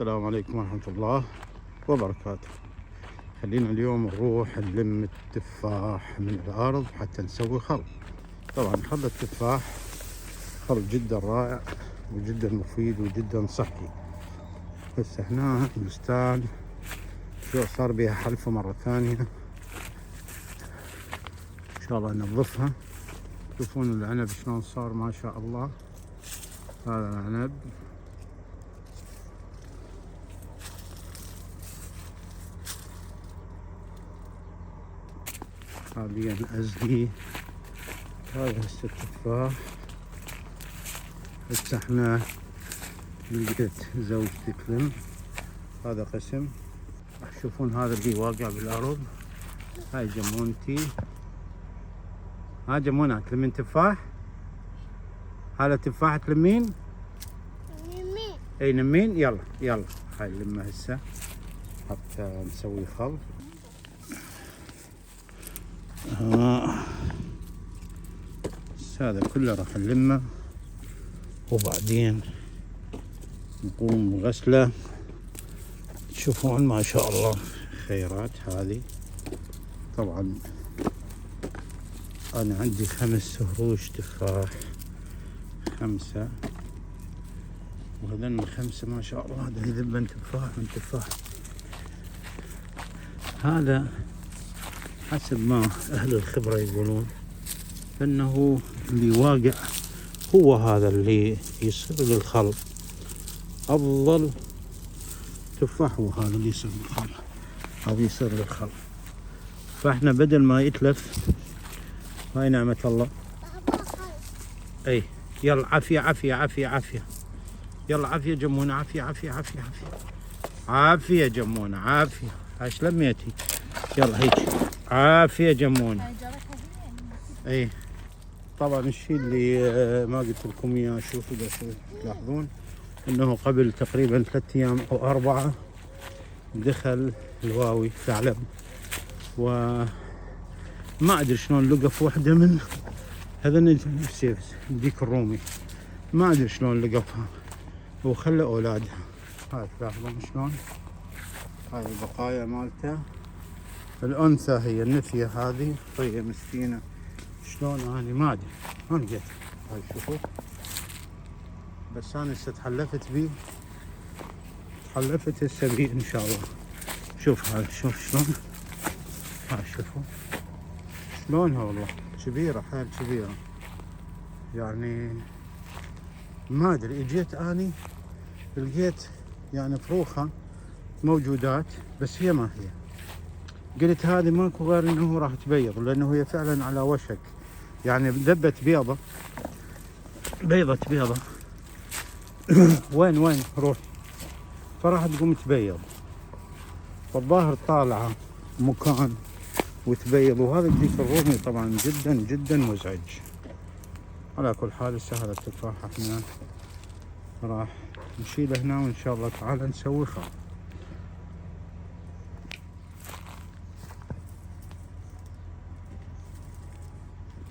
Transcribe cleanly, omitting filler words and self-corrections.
السلام عليكم ورحمة الله وبركاته. خلينا اليوم نروح نلم التفاح من الأرض حتى نسوي خل. طبعا خل التفاح خل جدا رائع وجدا مفيد وجدا صحي. بس هنا البستان شو صار بها حلفة مرة ثانية، إن شاء الله ننظفها. شوفون العنب شلون صار ما شاء الله. هذا العنب حاليا أزهي. هذا هسه التفاح فتحناه، لقيت زوجتي تلم هذا قسم. تشوفون هذا اللي واقع بالأرض، هاي جمونتي. ها جمونة تلمين تفاح؟ هذا تفاح تلمين؟ نمين. اي نمين. يلا يلا هاي نلمها هسه حتى نسوي خل. هذا كله راح نلمه وبعدين نقوم بغسله. تشوفون ما شاء الله خيرات. هذه طبعا انا عندي 5 هروش تفاح، 5 وهذن 5 ما شاء الله. هذا يذبن تفاح من تفاح. هذا حسب ما أهل الخبرة يقولون أنه اللي واقع هو هذا اللي يصير للخل. أفضل تفاح هو هذا اللي يصير للخل أو يصير للخل. فإحنا بدل ما يتلف، هاي نعمة الله. أي يلا عافية عافية عافية عافية. يلا عافية جمونة، عافية عافية عافية عافية عافية جمونة، عافية. هاش لميتي. يلا هيك عافية جمونة. اي طبعا الشيء اللي ما قلت لكم اياه، شوفوا تلاحظون انه قبل تقريبا 3 ايام او 4 دخل الواوي ثعلب، وما ادري شلون لقف وحده من هذا الديك الرومي، ما ادري شلون لقفها وخلى اولادها. هاي تلاحظون شلون هاي البقايا مالته. الأنثى هي النثية هذه طية مسكينة. شلون أنا ما أدري ما لقيت. هاي شوفوا، بس أنا هسه تحلفت بيه، تحلفت هسه بيه إن شاء الله. شوف هاي، شوف شلون هاي، شوفوا شلونها والله كبيرة، حيل كبيرة. يعني ما أدري، اجيت أني لقيت يعني فروخة موجودات بس هي ما هي. قلت هذه ماكو غير انه راح تبيض، لانه هي فعلا على وشك يعني ذبت بيضة، بيضة بيضة. وين روح، فراح تقوم تبيض. فالظاهر طالعة مكان وتبيض. وهذا الديك الرومي طبعا جدا جدا مزعج. على كل حال هسه هذا التفاح احنا راح نشيله هنا، وان شاء الله تعالى نسوي خل.